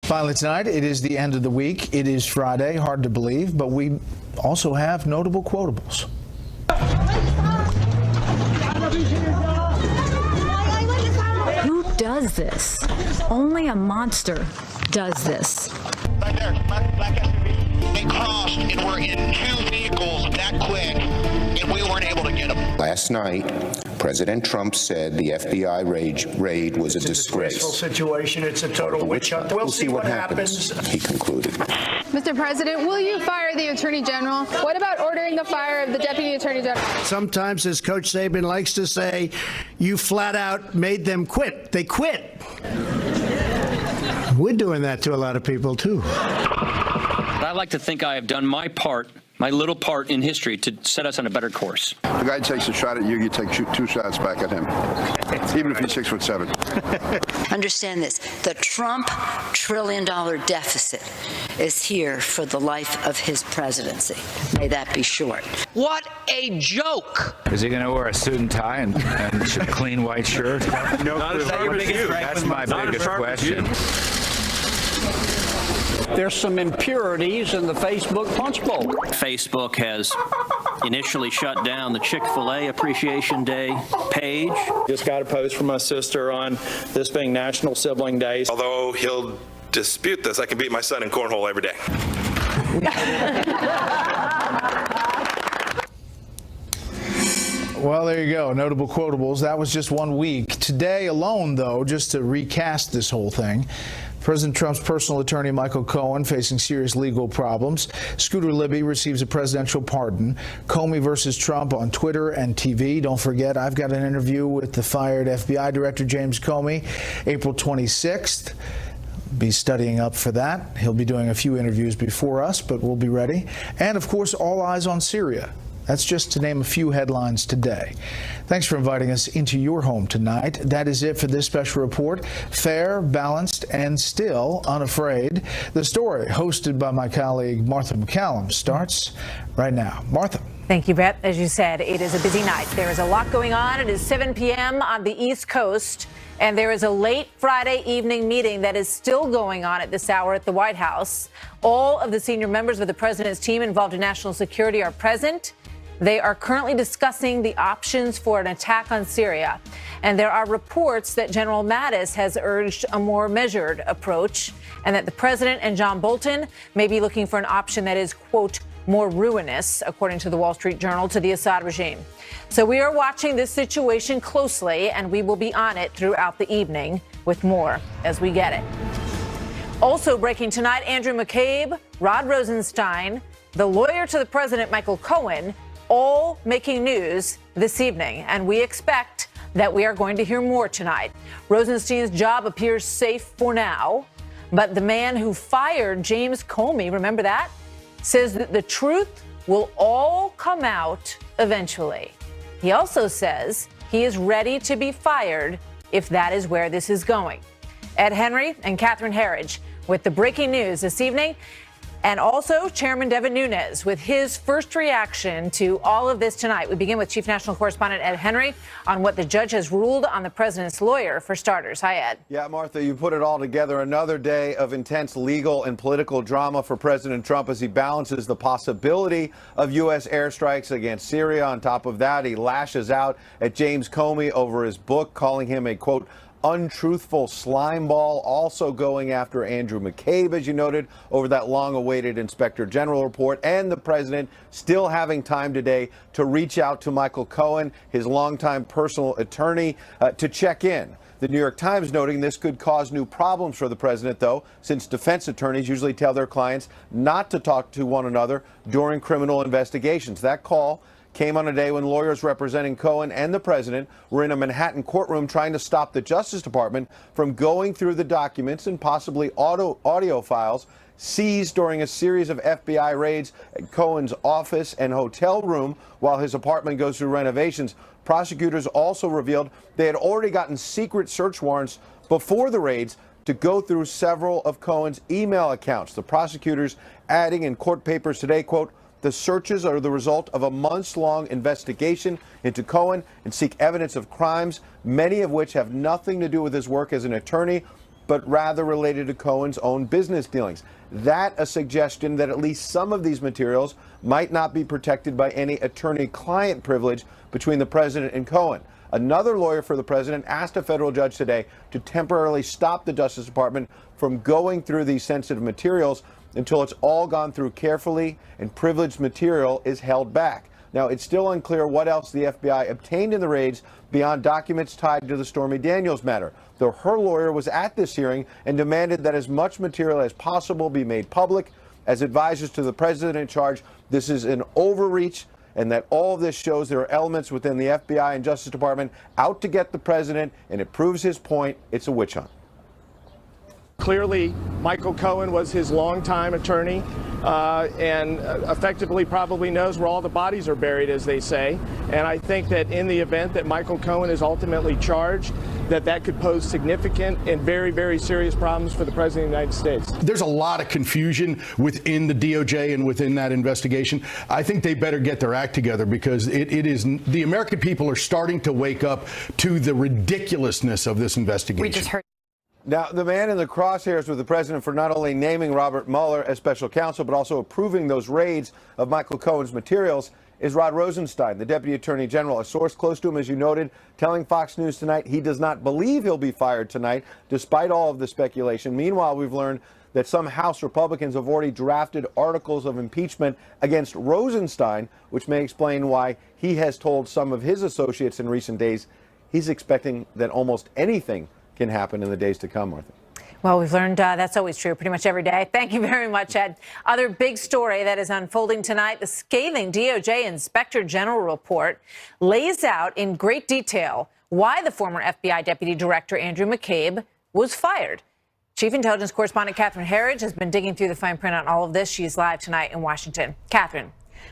Finally tonight, it is the end of the week. It is Friday, hard to believe, but we also have notable quotables. Who does this? Only a monster does this. Right there, black SUV. They crossed and were in two vehicles that quick, and we weren't able to get them. Last night, President Trump said the FBI raid was a disgraceful situation. It's a total witch hunt. We'll see what happens. He concluded. Mr. President, will you fire the Attorney General? What about ordering the fire of the Deputy Attorney General? Sometimes, as Coach Saban likes to say, you flat out made them quit. They quit. We're doing that to a lot of people, too. I like to think I have done my part, my little part in history to set us on a better course. The guy takes a shot at you, you take two shots back at him, even if he's 6'7". Understand this. The Trump $1 trillion deficit is here for the life of his presidency. May that be short. What a joke! Is he going to wear a suit and tie and a clean white shirt? No, that's my biggest question. There's some impurities in the Facebook Punch Bowl. Facebook has initially shut down the Chick-fil-A Appreciation Day page. Just got a post from my sister on this being National Sibling Day. Although he'll dispute this, I can beat my son in cornhole every day. Well, there you go. Notable quotables. That was just 1 week. Today alone, though, just to recast this whole thing, President Trump's personal attorney, Michael Cohen, facing serious legal problems. Scooter Libby receives a presidential pardon. Comey versus Trump on Twitter and TV. Don't forget, I've got an interview with the fired FBI Director James Comey, April 26th. Be studying up for that. He'll be doing a few interviews before us, but we'll be ready. And, of course, all eyes on Syria. That's just to name a few headlines today. Thanks for inviting us into your home tonight. That is it for this special report. Fair, balanced, and still unafraid. The story, hosted by my colleague Martha MacCallum, starts right now. Martha. Thank you, Brett. As you said, it is a busy night. There is a lot going on. It is 7 p.m. on the East Coast, and there is a late Friday evening meeting that is still going on at this hour at the White House. All of the senior members of the president's team involved in national security are present. They are currently discussing the options for an attack on Syria. And there are reports that General Mattis has urged a more measured approach and that the president and John Bolton may be looking for an option that is, quote, more ruinous, according to the Wall Street Journal, to the Assad regime. So we are watching this situation closely, and we will be on it throughout the evening with more as we get it. Also breaking tonight, Andrew McCabe, Rod Rosenstein, the lawyer to the president, Michael Cohen, all making news this evening, and we expect that we are going to hear more tonight. Rosenstein's job appears safe for now, but the man who fired James Comey, remember that, says that the truth will all come out eventually. He also says he is ready to be fired if that is where this is going. Ed Henry and Catherine Herridge with the breaking news this evening. And also Chairman Devin Nunes with his first reaction to all of this tonight. We begin with Chief National Correspondent Ed Henry on what the judge has ruled on the president's lawyer, for starters. Hi, Ed. Yeah, Martha, you put it all together. Another day of intense legal and political drama for President Trump as he balances the possibility of U.S. airstrikes against Syria. On top of that, he lashes out at James Comey over his book, calling him a, quote, untruthful slimeball, also going after Andrew McCabe, as you noted, over that long-awaited Inspector General report, and the president still having time today to reach out to Michael Cohen, his longtime personal attorney, to check in. The New York Times noting this could cause new problems for the president, though, since defense attorneys usually tell their clients not to talk to one another during criminal investigations. That call came on a day when lawyers representing Cohen and the president were in a Manhattan courtroom trying to stop the Justice Department from going through the documents and possibly audio files seized during a series of FBI raids at Cohen's office and hotel room while his apartment goes through renovations. Prosecutors also revealed they had already gotten secret search warrants before the raids to go through several of Cohen's email accounts. The prosecutors adding in court papers today, quote, the searches are the result of a months-long investigation into Cohen and seek evidence of crimes, many of which have nothing to do with his work as an attorney but rather related to Cohen's own business dealings. That a suggestion that at least some of these materials might not be protected by any attorney-client privilege between the president and Cohen. Another lawyer for the president asked a federal judge today to temporarily stop the Justice Department from going through these sensitive materials until it's all gone through carefully and privileged material is held back. Now, it's still unclear what else the FBI obtained in the raids beyond documents tied to the Stormy Daniels matter, though her lawyer was at this hearing and demanded that as much material as possible be made public. As advisors to the president in charge, this is an overreach, and that all of this shows there are elements within the FBI and Justice Department out to get the president, and it proves his point. It's a witch hunt. Clearly, Michael Cohen was his longtime attorney and effectively probably knows where all the bodies are buried, as they say. And I think that in the event that Michael Cohen is ultimately charged, that could pose significant and very, very serious problems for the President of the United States. There's a lot of confusion within the DOJ and within that investigation. I think they better get their act together, because it is the American people are starting to wake up to the ridiculousness of this investigation. We just heard. Now, the man in the crosshairs with the president for not only naming Robert Mueller as special counsel, but also approving those raids of Michael Cohen's materials is Rod Rosenstein, the deputy attorney general. A source close to him, as you noted, telling Fox News tonight he does not believe he'll be fired tonight, despite all of the speculation. Meanwhile, we've learned that some House Republicans have already drafted articles of impeachment against Rosenstein, which may explain why he has told some of his associates in recent days he's expecting that almost anything can happen in the days to come, Martha. Well, we've learned that's always true pretty much every day. Thank you very much, Ed. Other big story that is unfolding tonight, the scathing DOJ Inspector General report lays out in great detail why the former FBI Deputy Director Andrew McCabe was fired. Chief Intelligence Correspondent Catherine Herridge has been digging through the fine print on all of this. She's live tonight in Washington. Catherine.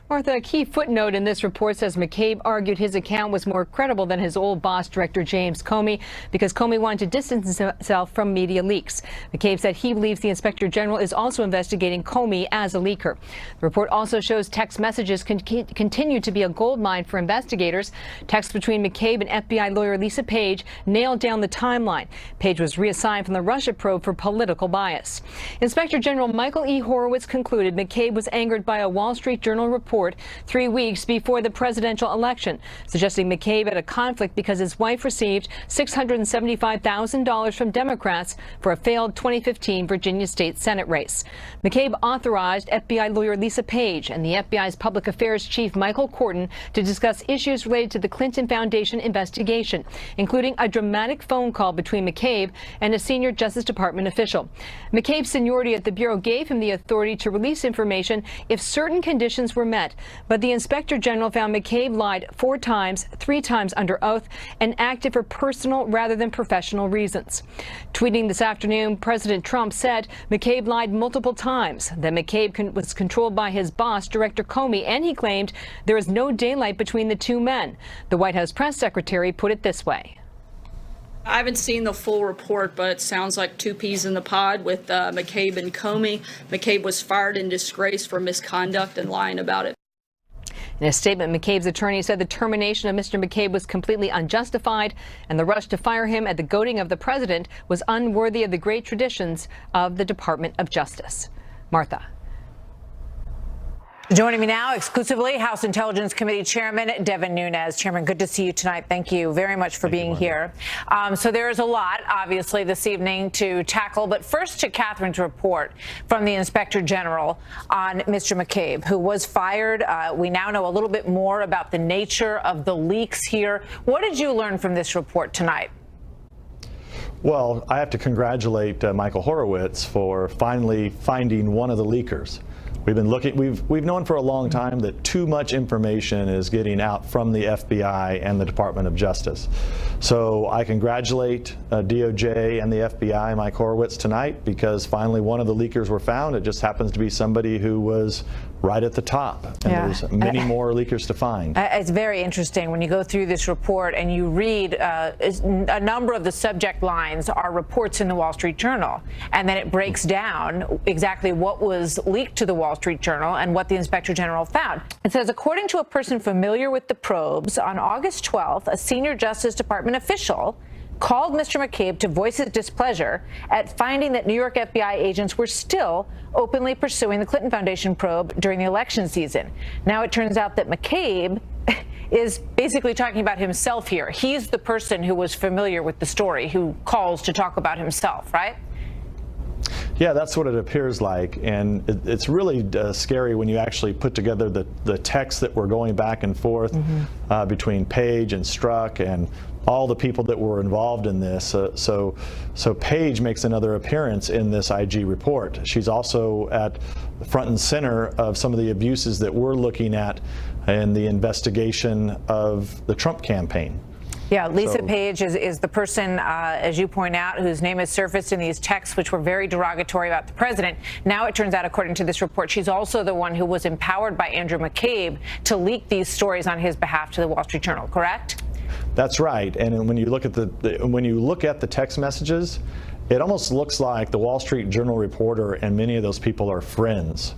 Martha, a key footnote in this report says McCabe argued his account was more credible than his old boss, Director James Comey, because Comey wanted to distance himself from media leaks. McCabe said he believes the Inspector General is also investigating Comey as a leaker. The report also shows text messages continue to be a goldmine for investigators. Texts between McCabe and FBI lawyer Lisa Page nailed down the timeline. Page was reassigned from the Russia probe for political bias. Inspector General Michael E. Horowitz concluded McCabe was angered by a Wall Street Journal report 3 weeks before the presidential election, suggesting McCabe had a conflict because his wife received $675,000 from Democrats for a failed 2015 Virginia state Senate race. McCabe authorized FBI lawyer Lisa Page and the FBI's public affairs chief Michael Corton to discuss issues related to the Clinton Foundation investigation, including a dramatic phone call between McCabe and a senior Justice Department official. McCabe's seniority at the Bureau gave him the authority to release information if certain conditions were met, but the Inspector General found McCabe lied 4 times, 3 times under oath, and acted for personal rather than professional reasons. Tweeting this afternoon, President Trump said McCabe lied multiple times, that McCabe was controlled by his boss, Director Comey, and he claimed there is no daylight between the two men. The White House press secretary put it this way. I haven't seen the full report, but it sounds like 2 peas in the pod with McCabe and Comey. McCabe was fired in disgrace for misconduct and lying about it. In a statement, McCabe's attorney said the termination of Mr. McCabe was completely unjustified, and the rush to fire him at the goading of the president was unworthy of the great traditions of the Department of Justice. Martha. Joining me now exclusively, House Intelligence Committee Chairman Devin Nunes. Chairman, good to see you tonight. Thank you very much for being here. So there is a lot, obviously, this evening to tackle. But first to Catherine's report from the Inspector General on Mr. McCabe, who was fired. We now know a little bit more about the nature of the leaks here. What did you learn from this report tonight? Well, I have to congratulate Michael Horowitz for finally finding one of the leakers. We've been looking, we've known for a long time that too much information is getting out from the FBI and the Department of Justice. So I congratulate DOJ and the FBI, Mike Horowitz, tonight, because finally one of the leakers were found. It just happens to be somebody who was right at the top, and there's many more leakers to find. It's very interesting when you go through this report and you read a number of the subject lines are reports in the Wall Street Journal, and then it breaks down exactly what was leaked to the Wall Street Journal and what the Inspector General found. It says, according to a person familiar with the probes, on August 12th, a senior Justice Department official called Mr. McCabe to voice his displeasure at finding that New York FBI agents were still openly pursuing the Clinton Foundation probe during the election season. Now it turns out that McCabe is basically talking about himself here. He's the person who was familiar with the story, who calls to talk about himself, right? Yeah, that's what it appears like, and it's really scary when you actually put together the texts that were going back and forth between Page and Strzok and all the people that were involved in this. So Page makes another appearance in this IG report. She's also at the front and center of some of the abuses that we're looking at in the investigation of the Trump campaign. Yeah, Lisa Page is the person, as you point out, whose name has surfaced in these texts, which were very derogatory about the president. Now it turns out, according to this report, she's also the one who was empowered by Andrew McCabe to leak these stories on his behalf to the Wall Street Journal, correct? That's right. And when you look at the text messages, it almost looks like the Wall Street Journal reporter and many of those people are friends.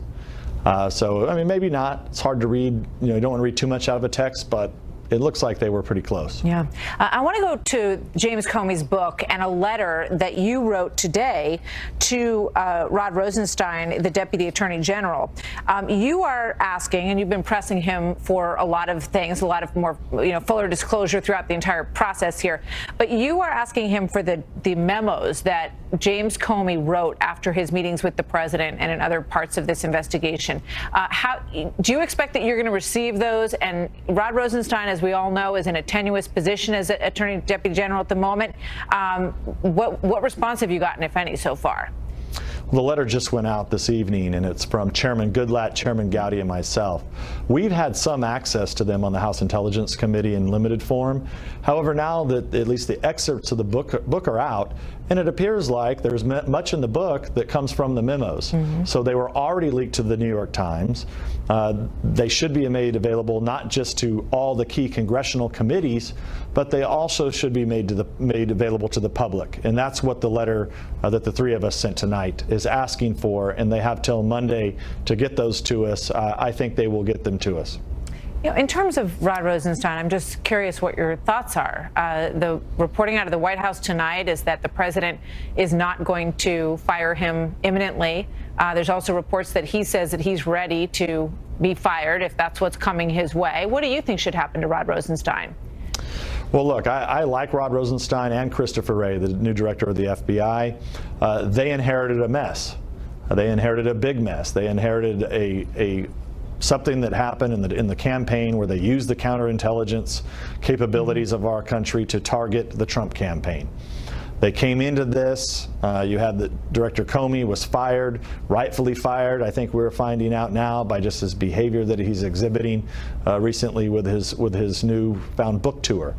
So, I mean, maybe not. It's hard to read. You know, you don't want to read too much out of a text, but it looks like they were pretty close. Yeah. I want to go to James Comey's book and a letter that you wrote today to Rod Rosenstein, the Deputy Attorney General. You are asking, and you've been pressing him for a lot of things, a lot of more, fuller disclosure throughout the entire process here. But you are asking him for the memos that James Comey wrote after his meetings with the president and in other parts of this investigation. How do you expect that you're going to receive those? And Rod Rosenstein, as we all know, is in a tenuous position as Attorney Deputy General at the moment. What response have you gotten, if any, so far? Well, the letter just went out this evening, and it's from Chairman Goodlatte, Chairman Gowdy, and myself. We've had some access to them on the House Intelligence Committee in limited form. However, now that at least the excerpts of the book are out, and it appears like there's much in the book that comes from the memos. So they were already leaked to the New York Times. They should be made available not just to all the key congressional committees, but they also should be made available to the public. And that's what the letter that the three of us sent tonight is asking for, and they have till Monday to get those to us. I think they will get them to us. In terms of Rod Rosenstein, I'm just curious what your thoughts are. The reporting out of the White House tonight is that the president is not going to fire him imminently. There's also reports that he says that he's ready to be fired if that's what's coming his way. What do you think should happen to Rod Rosenstein? Well, look, I like Rod Rosenstein and Christopher Wray, the new director of the FBI. They inherited a mess. They inherited a big mess. They inherited something that happened in the campaign where they used the counterintelligence capabilities of our country to target the Trump campaign. They came into this. You had the Director Comey was fired, rightfully fired. I think we're finding out now by just his behavior that he's exhibiting recently with his newfound book tour.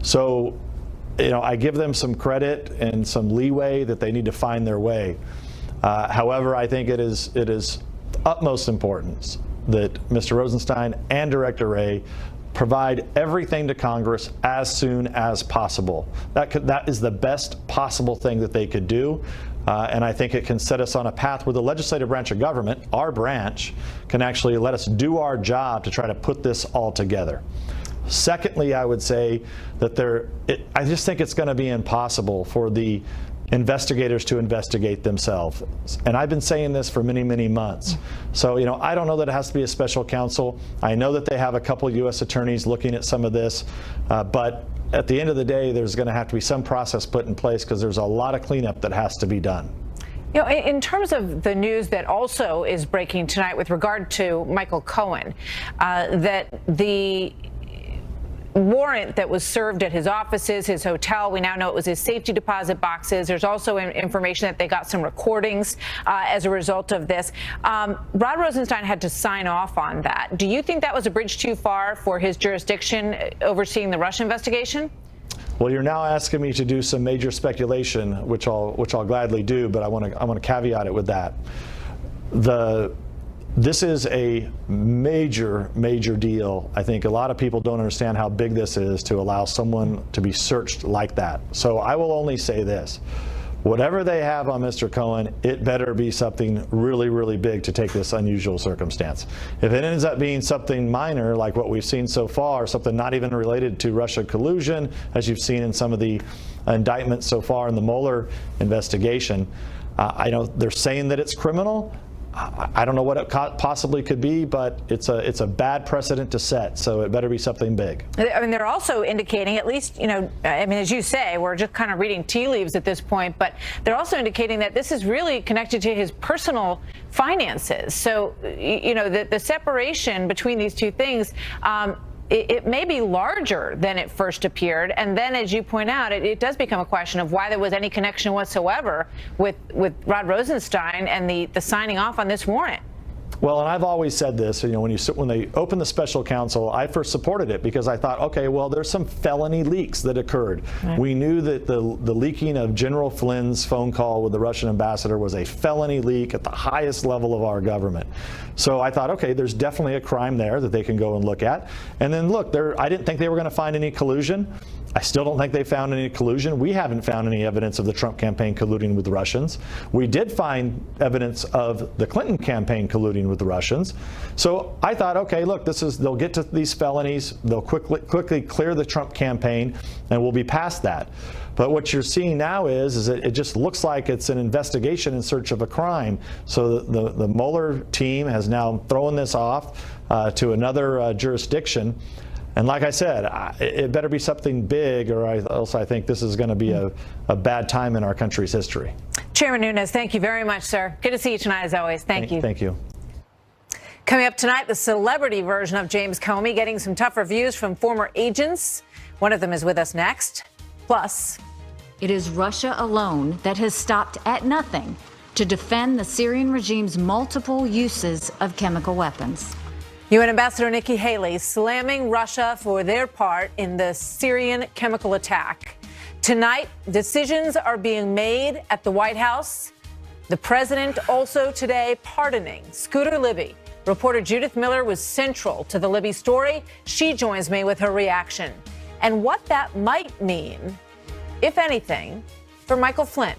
So, I give them some credit and some leeway that they need to find their way. However, I think it is utmost importance that Mr. Rosenstein and Director Wray provide everything to Congress as soon as possible. That is the best possible thing that they could do. And I think it can set us on a path where the legislative branch of government, our branch, can actually let us do our job to try to put this all together. Secondly, I would say that I just think it's going to be impossible for the investigators to investigate themselves. And I've been saying this for many, many months. So, I don't know that it has to be a special counsel. I know that they have a couple U.S. attorneys looking at some of this, but at the end of the day, there's going to have to be some process put in place because there's a lot of cleanup that has to be done. In terms of the news that also is breaking tonight with regard to Michael Cohen, that the warrant that was served at his offices, his hotel, we now know it was his safety deposit boxes. There's also information that they got some recordings as a result of this. Rod Rosenstein had to sign off on that. Do you think that was a bridge too far for his jurisdiction overseeing the Russia investigation? Well, you're now asking me to do some major speculation, which I'll gladly do, but I want to caveat it with that. This is a major, major deal. I think a lot of people don't understand how big this is to allow someone to be searched like that. So I will only say this. whatever they have on Mr. Cohen, it better be something really, really big to take this unusual circumstance. If it ends up being something minor, like what we've seen so far, something not even related to Russia collusion, as you've seen in some of the indictments so far in the Mueller investigation, I know they're saying that it's criminal. I don't know what it possibly could be, but it's a bad precedent to set, so it better be something big. I mean, they're also indicating, at least, you know, I mean, as you say, we're just kind of reading tea leaves at this point, but they're also indicating that this is really connected to his personal finances. So, you know, the separation between these two things, it may be larger than it first appeared. And then, as you point out, it does become a question of why there was any connection whatsoever with Rod Rosenstein and the signing off on this warrant. Well, and I've always said this, you know, when they opened the special counsel, I first supported it because I thought, okay, well, there's some felony leaks that occurred. Right. We knew that the leaking of General Flynn's phone call with the Russian ambassador was a felony leak at the highest level of our government. So I thought, okay, there's definitely a crime there that they can go and look at. And then look, I didn't think they were going to find any collusion. I still don't think they found any collusion. We haven't found any evidence of the Trump campaign colluding with the Russians. We did find evidence of the Clinton campaign colluding with the Russians. So I thought, okay, look, they'll get to these felonies, they'll quickly clear the Trump campaign, and we'll be past that. But what you're seeing now is that it just looks like it's an investigation in search of a crime. So the Mueller team has now thrown this off to another jurisdiction. And like I said, it better be something big, or else I think this is going to be a bad time in our country's history. Chairman Nunes, thank you very much, sir. Good to see you tonight, as always. Thank you. Thank you. Coming up tonight, the celebrity version of James Comey, getting some tough reviews from former agents. One of them is with us next. Plus, it is Russia alone that has stopped at nothing to defend the Syrian regime's multiple uses of chemical weapons. UN Ambassador Nikki Haley slamming Russia for their part in the Syrian chemical attack. Tonight, decisions are being made at the White House. The president also today pardoning Scooter Libby. Reporter Judith Miller was central to the Libby story. She joins me with her reaction and what that might mean, if anything, for Michael Flynn.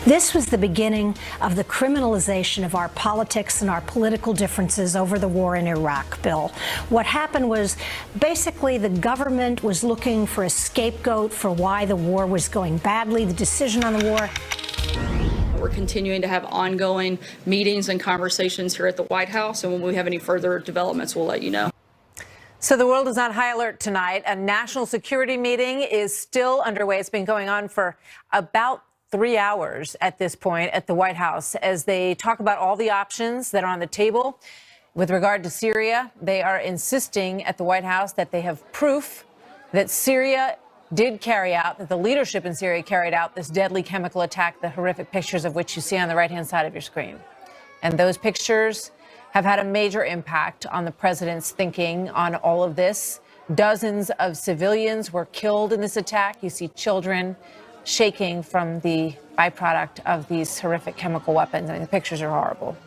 This was the beginning of the criminalization of our politics and our political differences over the war in Iraq, Bill. What happened was basically the government was looking for a scapegoat for why the war was going badly, the decision on the war. We're continuing to have ongoing meetings and conversations here at the White House, and when we have any further developments, we'll let you know. So the world is on high alert tonight. A national security meeting is still underway. It's been going on for about 3 hours at this point at the White House as they talk about all the options that are on the table. With regard to Syria, they are insisting at the White House that they have proof that Syria did carry out, that the leadership in Syria carried out this deadly chemical attack, the horrific pictures of which you see on the right-hand side of your screen. And those pictures have had a major impact on the president's thinking on all of this. Dozens of civilians were killed in this attack. You see children shaking from the byproduct of these horrific chemical weapons. I mean, the pictures are horrible.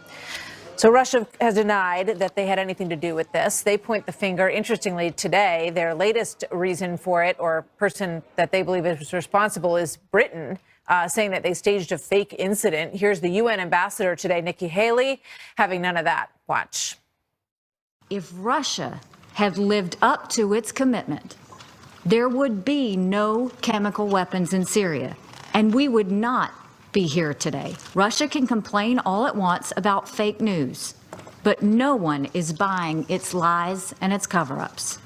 So Russia has denied that they had anything to do with this. They point the finger. Interestingly, today, their latest reason for it, or person that they believe is responsible, is Britain, saying that they staged a fake incident. Here's the UN ambassador today, Nikki Haley, having none of that. Watch. If Russia had lived up to its commitment, there would be no chemical weapons in Syria, and we would not be here today. Russia can complain all it wants about fake news, but no one is buying its lies and its cover-ups.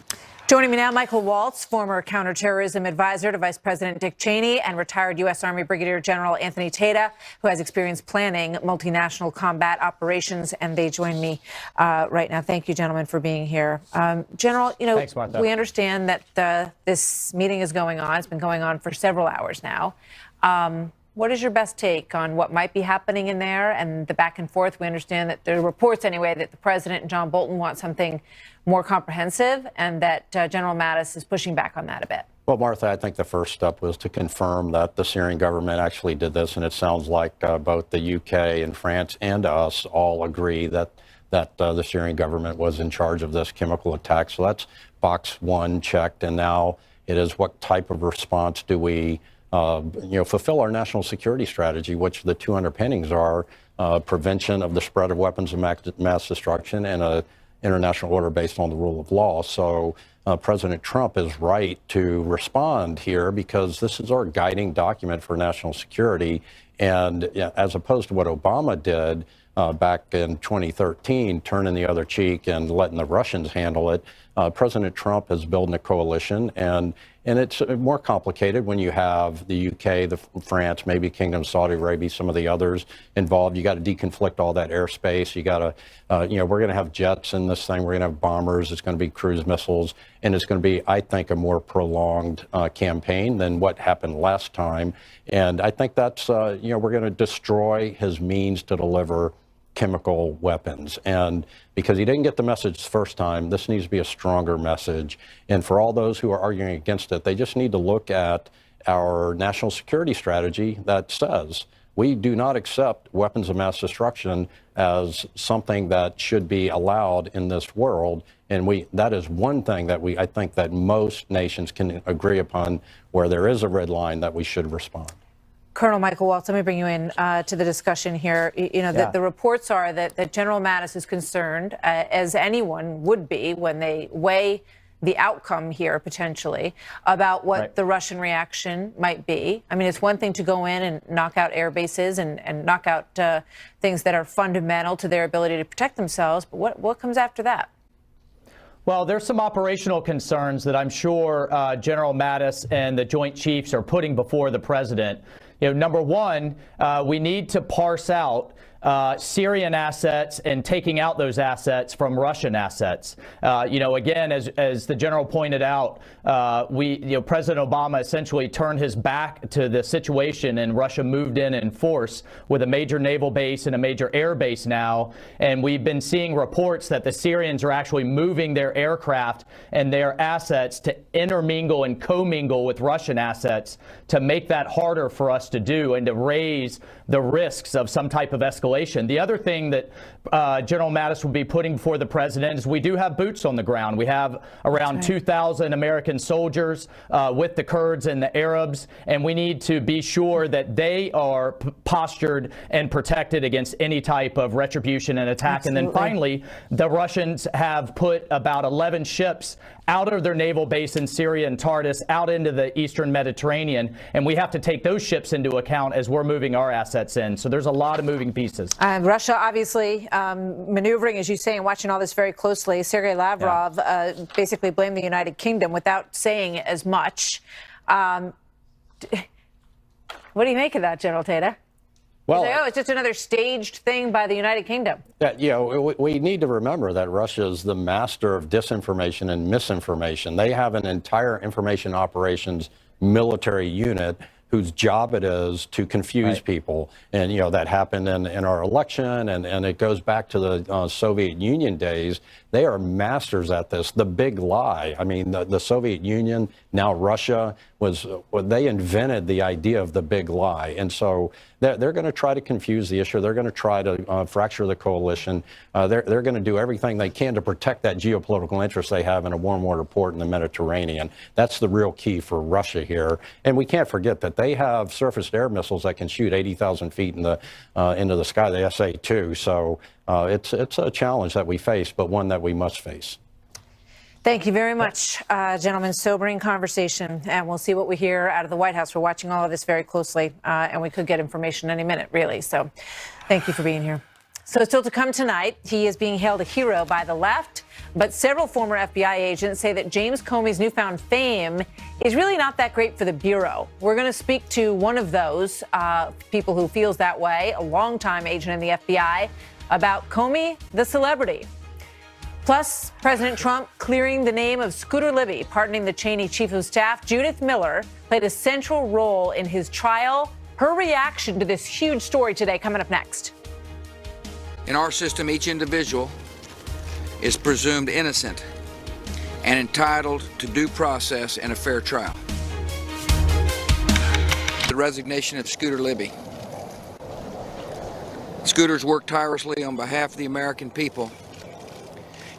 Joining me now, Michael Waltz, former counterterrorism advisor to Vice President Dick Cheney, and retired U.S. Army Brigadier General Anthony Tata, who has experience planning multinational combat operations, and they join me right now. Thank you, gentlemen, for being here. General, you know, Thanks, Martha. We understand that this meeting is going on. It's been going on for several hours now. What is your best take on what might be happening in there and the back and forth? We understand that there are reports anyway that the president and John Bolton want something more comprehensive, and that General Mattis is pushing back on that a bit. Well, Martha, I think the first step was to confirm that the Syrian government actually did this, and it sounds like both the UK and France and us all agree that the Syrian government was in charge of this chemical attack. So that's box one checked, and now It is what type of response do we fulfill our national security strategy, which the two underpinnings are prevention of the spread of weapons of mass destruction and an international order based on the rule of law. So President Trump is right to respond here because this is our guiding document for national security. And as opposed to what Obama did back in 2013, turning the other cheek and letting the Russians handle it, President Trump is building a coalition, and it's more complicated when you have the UK, France, maybe Kingdom, Saudi Arabia, some of the others involved. You got to deconflict all that airspace. You got to, we're going to have jets in this thing. We're going to have bombers. It's going to be cruise missiles, and it's going to be, I think, a more prolonged campaign than what happened last time. And I think that's, we're going to destroy his means to deliver chemical weapons. And because he didn't get the message the first time, this needs to be a stronger message. And for all those who are arguing against it, they just need to look at our national security strategy that says we do not accept weapons of mass destruction as something that should be allowed in this world. And that is one thing that I think that most nations can agree upon, where there is a red line that we should respond. Colonel Michael Waltz, let me bring you in to the discussion here. The reports are that General Mattis is concerned, as anyone would be when they weigh the outcome here potentially, about what the Russian reaction might be. I mean, it's one thing to go in and knock out air bases and knock out things that are fundamental to their ability to protect themselves, but what comes after that? Well, there's some operational concerns that I'm sure General Mattis and the Joint Chiefs are putting before the president. Number one, we need to parse out Syrian assets and taking out those assets from Russian assets. Again, as the general pointed out, President Obama essentially turned his back to the situation, and Russia moved in force with a major naval base and a major air base now. And we've been seeing reports that the Syrians are actually moving their aircraft and their assets to intermingle and commingle with Russian assets to make that harder for us to do and to raise the risks of some type of escalation. The other thing that General Mattis will be putting before the president is we do have boots on the ground. We have around 2,000 American soldiers with the Kurds and the Arabs, and we need to be sure that they are postured and protected against any type of retribution and attack. Absolutely. And then finally, the Russians have put about 11 ships out of their naval base in Syria and Tartus out into the eastern Mediterranean, and we have to take those ships into account as we're moving our assets in. So there's a lot of moving pieces. Russia obviously maneuvering, as you say, and watching all this very closely. Sergei Lavrov basically blamed the United Kingdom without saying as much. What do you make of that, General Tata? Well, say, it's just another staged thing by the United Kingdom. We need to remember that Russia is the master of disinformation and misinformation. They have an entire information operations military unit whose job it is to confuse people. And, that happened in our election, and it goes back to the Soviet Union days. They are masters at this. The big lie. I mean, the Soviet Union, now Russia, they invented the idea of the big lie. And so they're going to try to confuse the issue. They're going to try to fracture the coalition. They're going to do everything they can to protect that geopolitical interest they have in a warm water port in the Mediterranean. That's the real key for Russia here. And we can't forget that they have surface air missiles that can shoot 80,000 feet into the sky, the SA-2. So it's a challenge that we face, but one that we must face. Thank you very much, gentlemen. Sobering conversation, and we'll see what we hear out of the White House. We're watching all of this very closely, and we could get information any minute, really. So thank you for being here. So still to come tonight, he is being hailed a hero by the left, but several former FBI agents say that James Comey's newfound fame is really not that great for the Bureau. We're going to speak to one of those people who feels that way, a longtime agent in the FBI, about Comey, the celebrity. Plus, President Trump clearing the name of Scooter Libby, pardoning the Cheney chief of staff. Judith Miller played a central role in his trial. Her reaction to this huge story today, coming up next. In our system, each individual is presumed innocent and entitled to due process and a fair trial. The resignation of Scooter Libby. Scooter's worked tirelessly on behalf of the American people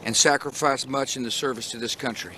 and sacrificed much in the service to this country.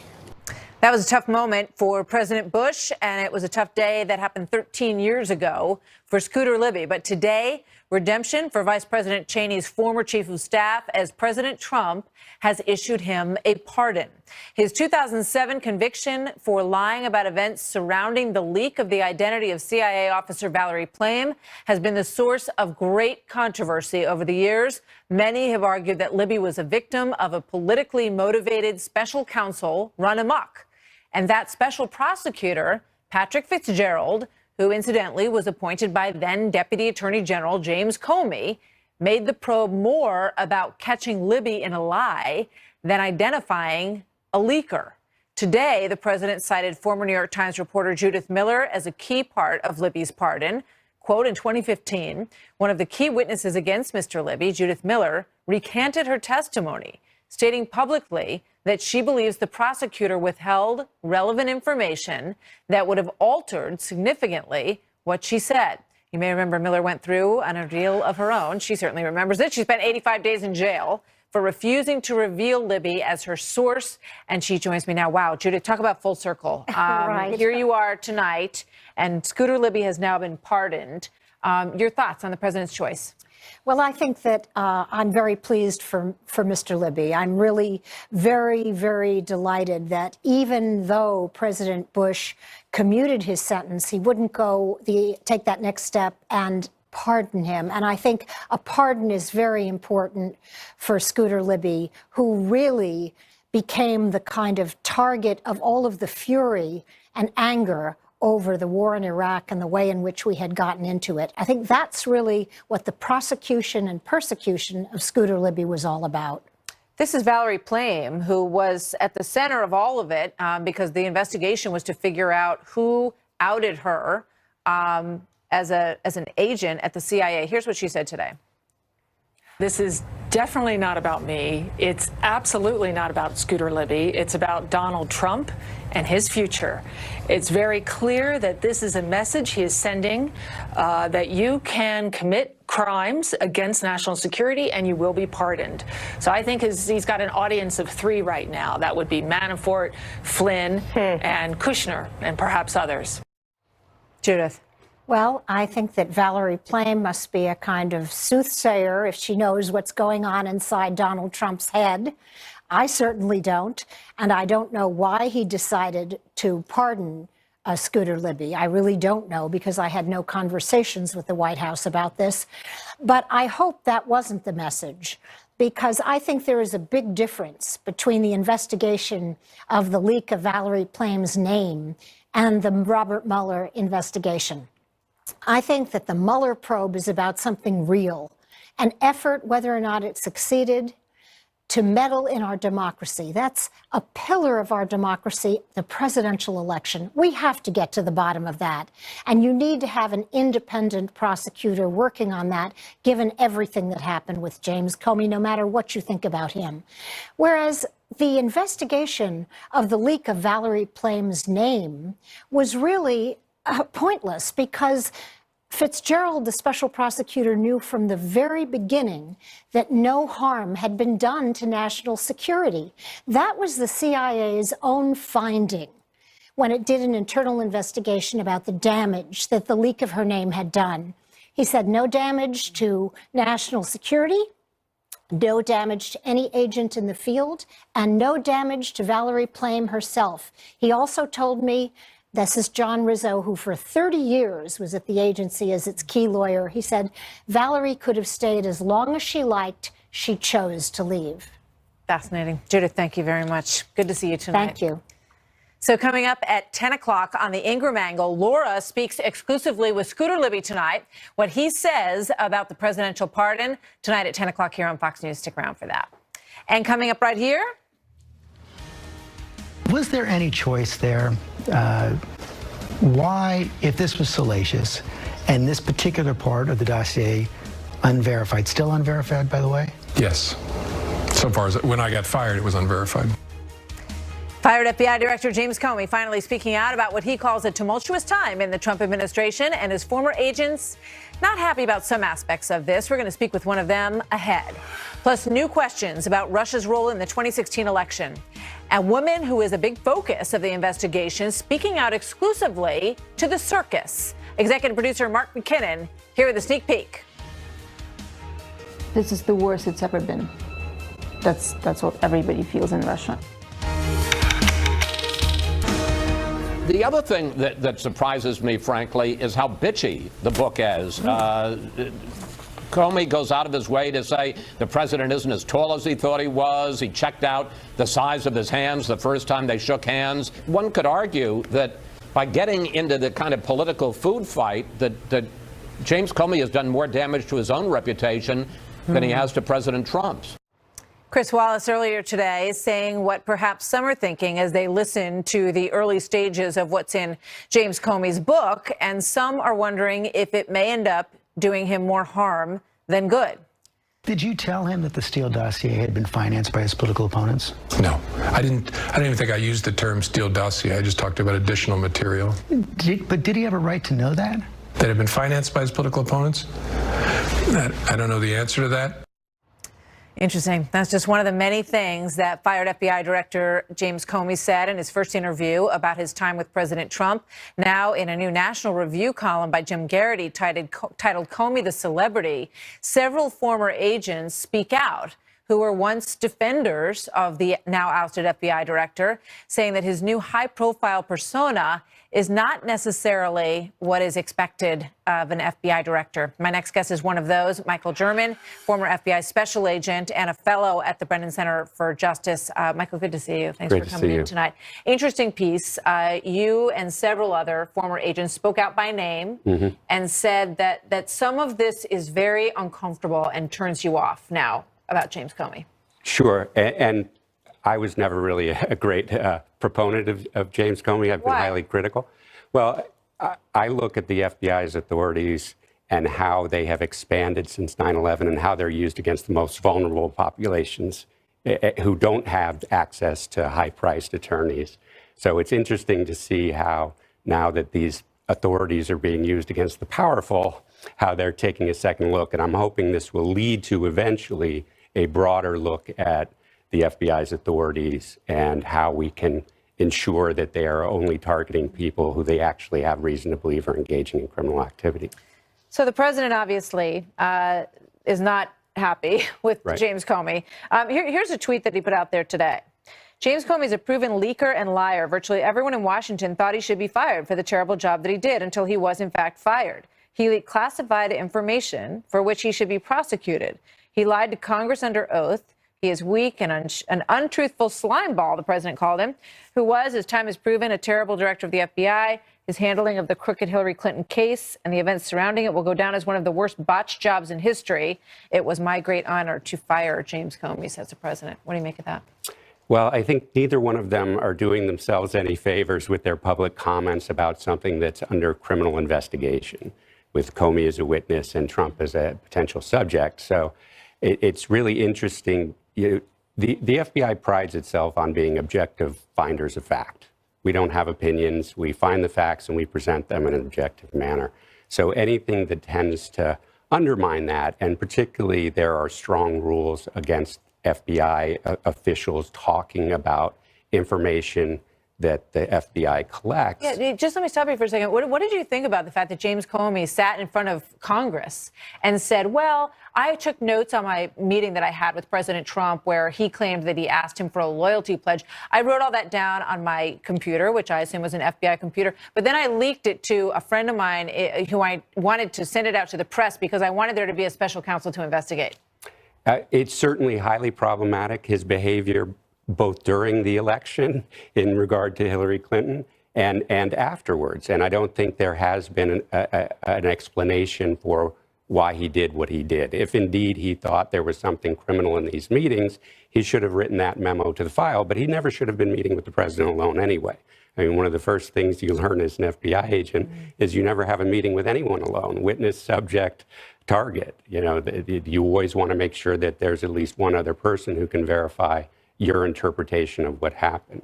That was a tough moment for President Bush, and it was a tough day that happened 13 years ago for Scooter Libby. But today, redemption for Vice President Cheney's former chief of staff, as President Trump has issued him a pardon. His 2007 conviction for lying about events surrounding the leak of the identity of CIA officer Valerie Plame has been the source of great controversy over the years. Many have argued that Libby was a victim of a politically motivated special counsel run amok. And that special prosecutor, Patrick Fitzgerald, who incidentally was appointed by then Deputy Attorney General James Comey, made the probe more about catching Libby in a lie than identifying a leaker. Today, the president cited former New York Times reporter Judith Miller as a key part of Libby's pardon. Quote, in 2015, one of the key witnesses against Mr. Libby, Judith Miller, recanted her testimony, stating publicly that she believes the prosecutor withheld relevant information that would have altered significantly what she said. You may remember Miller went through an ordeal of her own. She certainly remembers it. She spent 85 days in jail for refusing to reveal Libby as her source. And she joins me now. Wow, Judith, talk about full circle. Right. Here you are tonight, and Scooter Libby has now been pardoned. Your thoughts on the president's choice? Well, I think that I'm very pleased for Mr. Libby. I'm really very, very delighted that even though President Bush commuted his sentence, he wouldn't take that next step and pardon him. And I think a pardon is very important for Scooter Libby, who really became the kind of target of all of the fury and anger over the war in Iraq and the way in which we had gotten into it. I think that's really what the prosecution and persecution of Scooter Libby was all about. This is Valerie Plame, who was at the center of all of it because the investigation was to figure out who outed her as an agent at the CIA. Here's what she said today. This is definitely not about me. It's absolutely not about Scooter Libby. It's about Donald Trump and his future. It's very clear that this is a message he is sending that you can commit crimes against national security and you will be pardoned. So I think he's got an audience of 3 right now. That would be Manafort, Flynn, and Kushner, and perhaps others. Judith. Well, I think that Valerie Plame must be a kind of soothsayer if she knows what's going on inside Donald Trump's head. I certainly don't, and I don't know why he decided to pardon Scooter Libby. I really don't know, because I had no conversations with the White House about this. But I hope that wasn't the message, because I think there is a big difference between the investigation of the leak of Valerie Plame's name and the Robert Mueller investigation. I think that the Mueller probe is about something real, an effort, whether or not it succeeded, to meddle in our democracy. That's a pillar of our democracy, the presidential election. We have to get to the bottom of that. And you need to have an independent prosecutor working on that, given everything that happened with James Comey, no matter what you think about him. Whereas the investigation of the leak of Valerie Plame's name was really pointless, because Fitzgerald, the special prosecutor, knew from the very beginning that no harm had been done to national security. That was the CIA's own finding when it did an internal investigation about the damage that the leak of her name had done. He said no damage to national security, no damage to any agent in the field, and no damage to Valerie Plame herself. He also told me, this is John Rizzo, who for 30 years was at the agency as its key lawyer. He said Valerie could have stayed as long as she liked. She chose to leave. Fascinating. Judith, thank you very much. Good to see you tonight. Thank you. So coming up at 10 o'clock on the Ingram Angle, Laura speaks exclusively with Scooter Libby tonight, what he says about the presidential pardon, tonight at 10 o'clock here on Fox News. Stick around for that. And coming up right here. Was there any choice there? Why, if this was salacious and this particular part of the dossier unverified, still unverified, by the way? Yes. So far as when I got fired, it was unverified. 5 Fired FBI Director James Comey finally speaking out about what he calls a tumultuous time in the Trump administration, and his former agents not happy about some aspects of this. We're going to speak with one of them ahead. Plus, new questions about Russia's role in the 2016 election. A woman who is a big focus of the investigation speaking out exclusively to the circus. Executive producer Mark McKinnon here with a sneak peek. This is the worst it's ever been. That's what everybody feels in Russia. The other thing that surprises me, frankly, is how bitchy the book is. Comey goes out of his way to say the president isn't as tall as he thought he was. He checked out the size of his hands the first time they shook hands. One could argue that by getting into the kind of political food fight, that James Comey has done more damage to his own reputation than he has to President Trump's. Chris Wallace earlier today saying what perhaps some are thinking as they listen to the early stages of what's in James Comey's book, and some are wondering if it may end up doing him more harm than good. Did you tell him that the Steele dossier had been financed by his political opponents? No, I didn't even think I used the term Steele dossier. I just talked about additional material. But did he have a right to know that? That had been financed by his political opponents? I don't know the answer to that. Interesting. That's just one of the many things that fired FBI Director James Comey said in his first interview about his time with President Trump. Now, in a new National Review column by Jim Garrity titled Comey the Celebrity, several former agents speak out who were once defenders of the now ousted FBI director, saying that his new high-profile persona is not necessarily what is expected of an FBI director. My next guest is one of those, Michael German, former FBI special agent and a fellow at the Brennan Center for Justice. Michael, good to see you. Thanks for coming in tonight. Interesting piece. You and several other former agents spoke out by name and said that some of this is very uncomfortable and turns you off now about James Comey. Sure. And I was never really a great proponent of James Comey. I've been highly critical. Well, I look at the FBI's authorities and how they have expanded since 9/11 and how they're used against the most vulnerable populations who don't have access to high-priced attorneys. So it's interesting to see how now that these authorities are being used against the powerful, how they're taking a second look. And I'm hoping this will lead to eventually a broader look at the FBI's authorities and how we can ensure that they are only targeting people who they actually have reason to believe are engaging in criminal activity. So the president obviously is not happy with James Comey. Here's a tweet that he put out there today. James Comey is a proven leaker and liar. Virtually everyone in Washington thought he should be fired for the terrible job that he did until he was in fact fired. He leaked classified information for which he should be prosecuted. He lied to Congress under oath. He is weak and an untruthful slimeball, the president called him, who was, as time has proven, a terrible director of the FBI. His handling of the crooked Hillary Clinton case and the events surrounding it will go down as one of the worst botched jobs in history. It was my great honor to fire James Comey, says the president. What do you make of that? Well, I think neither one of them are doing themselves any favors with their public comments about something that's under criminal investigation, with Comey as a witness and Trump as a potential subject. So it's really interesting. The FBI prides itself on being objective finders of fact. We don't have opinions. We find the facts and we present them in an objective manner. So anything that tends to undermine that, and particularly there are strong rules against FBI officials talking about information that the FBI collects. Yeah, just let me stop you for a second. What did you think about the fact that James Comey sat in front of Congress and said, well, I took notes on my meeting that I had with President Trump where he claimed that he asked him for a loyalty pledge. I wrote all that down on my computer, which I assume was an FBI computer, but then I leaked it to a friend of mine who I wanted to send it out to the press because I wanted there to be a special counsel to investigate. It's certainly highly problematic, his behavior both during the election in regard to Hillary Clinton and afterwards. And I don't think there has been an explanation for why he did what he did. If indeed he thought there was something criminal in these meetings, he should have written that memo to the file, but he never should have been meeting with the president alone anyway. I mean, one of the first things you learn as an FBI agent is you never have a meeting with anyone alone, witness, subject, target. You know, you always want to make sure that there's at least one other person who can verify your interpretation of what happened.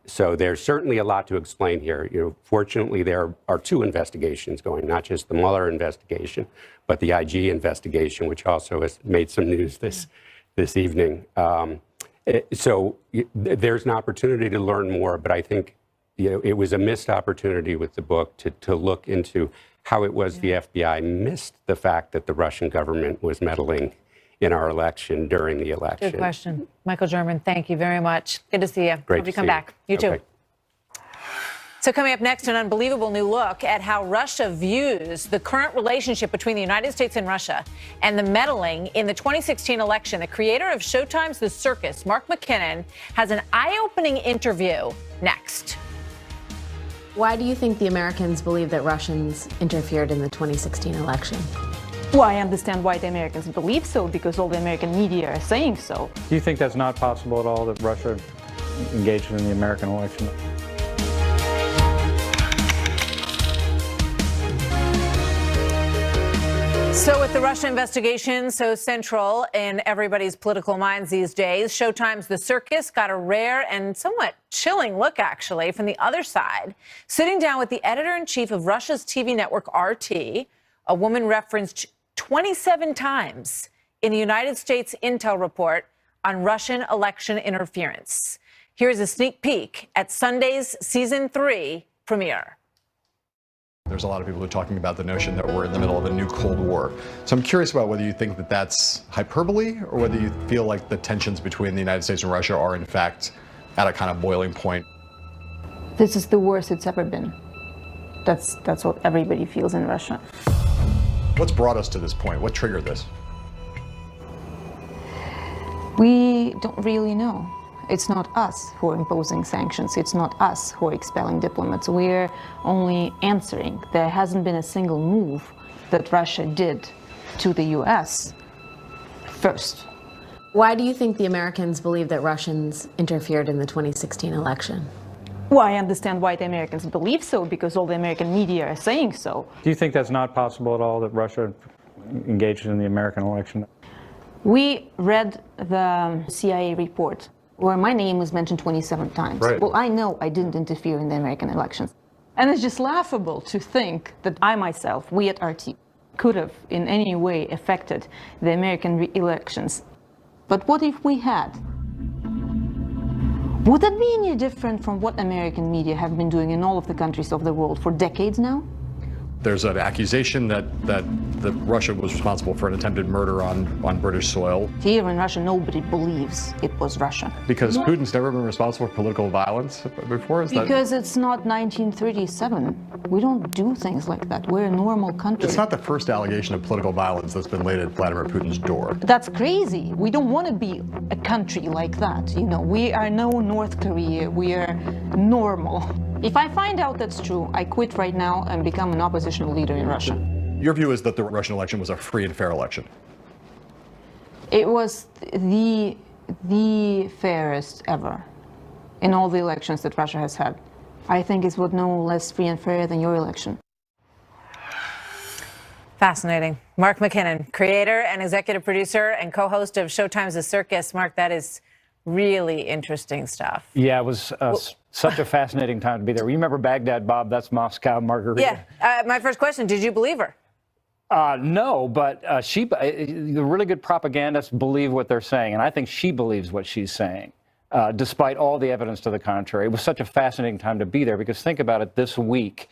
So there's certainly a lot to explain here. Fortunately, there are two investigations going, not just the Mueller investigation, but the IG investigation, which also has made some news this evening. So there's an opportunity to learn more, but I think it was a missed opportunity with the book to look into how it was the FBI missed the fact that the Russian government was meddling in our election during the election. Good question. Michael German, thank you very much. Good to see you. Great Hope you to come see back. You too. Okay. So coming up next, an unbelievable new look at how Russia views the current relationship between the United States and Russia and the meddling in the 2016 election. The creator of Showtime's The Circus, Mark McKinnon, has an eye-opening interview next. Why do you think the Americans believe that Russians interfered in the 2016 election? Well, I understand why the Americans believe so, because all the American media are saying so. Do you think that's not possible at all, that Russia engaged in the American election? So with the Russia investigation so central in everybody's political minds these days, Showtime's The Circus got a rare and somewhat chilling look, actually, from the other side, sitting down with the editor-in-chief of Russia's TV network RT, a woman referenced 27 times in the United States intel report on Russian election interference. Here's a sneak peek at Sunday's Season 3 premiere. There's a lot of people who are talking about the notion that we're in the middle of a new Cold War. So I'm curious about whether you think that that's hyperbole or whether you feel like the tensions between the United States and Russia are in fact at a kind of boiling point. This is the worst it's ever been. That's what everybody feels in Russia. What's brought us to this point? What triggered this? We don't really know. It's not us who are imposing sanctions. It's not us who are expelling diplomats. We're only answering. There hasn't been a single move that Russia did to the U.S. first. Why do you think the Americans believe that Russians interfered in the 2016 election? Well, I understand why the Americans believe so, because all the American media are saying so. Do you think that's not possible at all, that Russia engaged in the American election? We read the CIA report where my name was mentioned 27 times. Right. Well, I know I didn't interfere in the American elections. And it's just laughable to think that I myself, we at RT, could have in any way affected the American elections. But what if we had? Would that be any different from what American media have been doing in all of the countries of the world for decades now? There's an accusation that Russia was responsible for an attempted murder on British soil. Here in Russia, nobody believes it was Russia. Because Putin's never been responsible for political violence before? Because it's not 1937. We don't do things like that. We're a normal country. It's not the first allegation of political violence that's been laid at Vladimir Putin's door. That's crazy. We don't want to be a country like that. You know, we are no North Korea. We are normal. If I find out that's true, I quit right now and become an oppositional leader in Russia. Your view is that the Russian election was a free and fair election? It was the fairest ever in all the elections that Russia has had. I think it was no less free and fair than your election. Fascinating. Mark McKinnon, creator and executive producer and co-host of Showtime's The Circus. Mark, that is really interesting stuff. Yeah, it was such a fascinating time to be there. You remember Baghdad, Bob? That's Moscow Margarita. Yeah. My first question, did you believe her? No, but the really good propagandists believe what they're saying, and I think she believes what she's saying, despite all the evidence to the contrary. It was such a fascinating time to be there, because think about it, this week,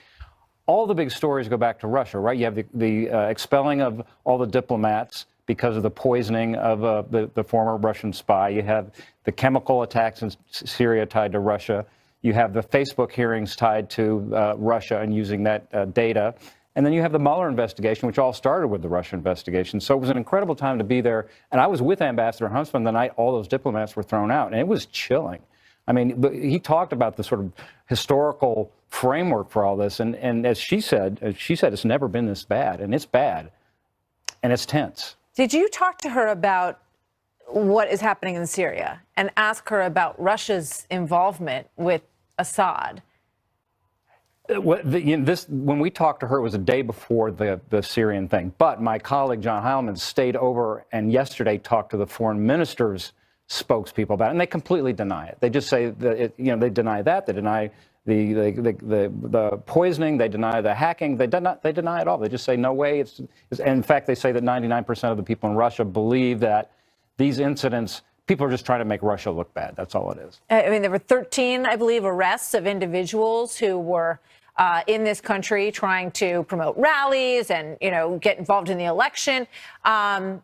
all the big stories go back to Russia, right? You have the expelling of all the diplomats because of the poisoning of the former Russian spy. You have the chemical attacks in Syria tied to Russia. You have the Facebook hearings tied to Russia and using that data. And then you have the Mueller investigation, which all started with the Russia investigation. So it was an incredible time to be there. And I was with Ambassador Huntsman the night all those diplomats were thrown out. And it was chilling. I mean, he talked about the sort of historical framework for all this. And as she said, it's never been this bad. And it's bad. And it's tense. Did you talk to her about what is happening in Syria and ask her about Russia's involvement with Assad? When we talked to her, it was a day before the Syrian thing. But my colleague, John Heilman, stayed over and yesterday talked to the foreign ministers spokespeople about it, and they completely deny it. They just say that they deny that. They deny the poisoning. They deny the hacking. They deny it all. They just say no way. And in fact, they say that 99% of the people in Russia believe that these incidents, people are just trying to make Russia look bad. That's all it is. I mean, there were 13, I believe, arrests of individuals who were in this country trying to promote rallies and, get involved in the election. None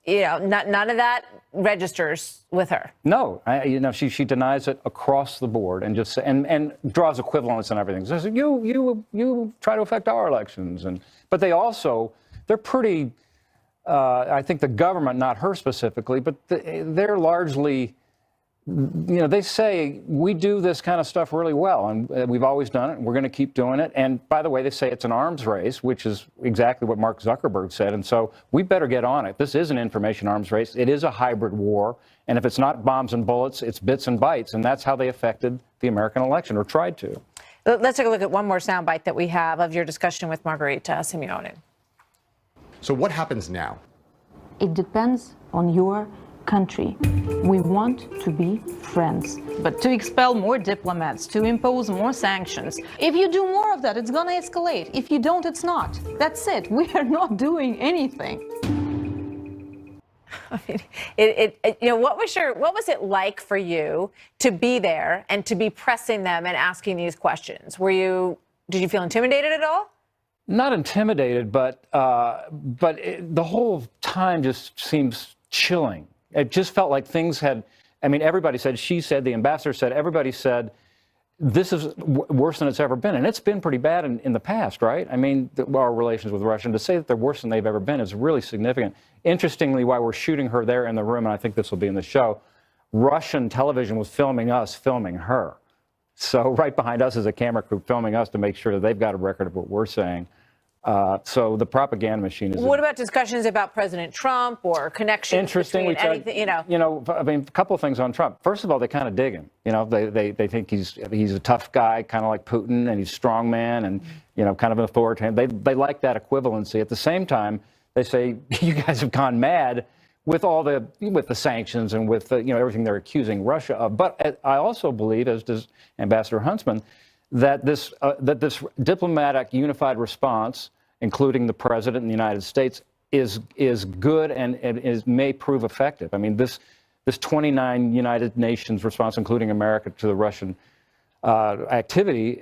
of that registers with her. No, she denies it across the board and just and draws equivalence and everything. Says you try to affect our elections, but they're pretty. I think the government, not her specifically, but they're largely. They say we do this kind of stuff really well, and we've always done it, and we're going to keep doing it. And by the way, they say it's an arms race, which is exactly what Mark Zuckerberg said. And so we better get on it. This is an information arms race. It is a hybrid war. And if it's not bombs and bullets, it's bits and bytes. And that's how they affected the American election, or tried to. Let's take a look at one more soundbite that we have of your discussion with Margarita Simeone. So what happens now? It depends on your country. We want to be friends. But to expel more diplomats, to impose more sanctions, If you do more of that, it's gonna escalate. If you don't, it's not. That's it. We are not doing anything. I mean, what was it like for you to be there and to be pressing them and asking these questions? Did you feel intimidated at all? Not intimidated, but the whole time just seems chilling. It just felt like things had, everybody said, she said, the ambassador said, everybody said, this is worse than it's ever been. And it's been pretty bad in the past, right? Our relations with Russia, and to say that they're worse than they've ever been is really significant. Interestingly, while we're shooting her there in the room, and I think this will be in the show, Russian television was filming us, filming her. So right behind us is a camera crew filming us to make sure that they've got a record of what we're saying. So the propaganda machine is. What about discussions about President Trump or connections? Interesting. Anything, a couple of things on Trump. First of all, they kind of dig him. They think he's a tough guy, kind of like Putin, and he's a strong man, and kind of an authoritarian. They like that equivalency. At the same time, they say you guys have gone mad with the sanctions and with everything they're accusing Russia of. But I also believe, as does Ambassador Huntsman, that this diplomatic unified response, including the president in the United States, is good and may prove effective. This 29 United Nations response, including America, to the Russian activity,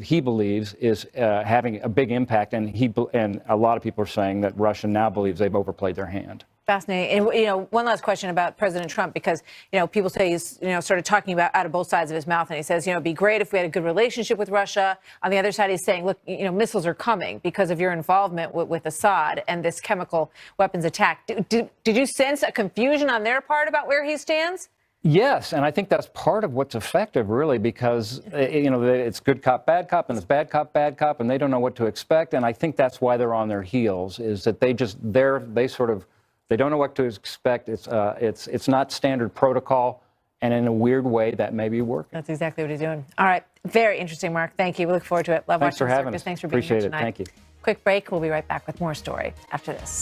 he believes is having a big impact, and a lot of people are saying that Russia now believes they've overplayed their hand. Fascinating. And, one last question about President Trump, because, people say he's, sort of talking about out of both sides of his mouth. And he says, it'd be great if we had a good relationship with Russia. On the other side, he's saying, look, missiles are coming because of your involvement with Assad and this chemical weapons attack. Did you sense a confusion on their part about where he stands? Yes, and I think that's part of what's effective, really, because, it's good cop, and it's bad cop, and they don't know what to expect. And I think that's why they're on their heels, is that they don't know what to expect. It's not standard protocol, and in a weird way, that may be working. That's exactly what he's doing. All right. Very interesting, Mark. Thank you. We look forward to it. Love Thanks watching for having Circus. us. Thanks for being Appreciate here it. tonight. Thank you. Quick break. We'll be right back with more story after this.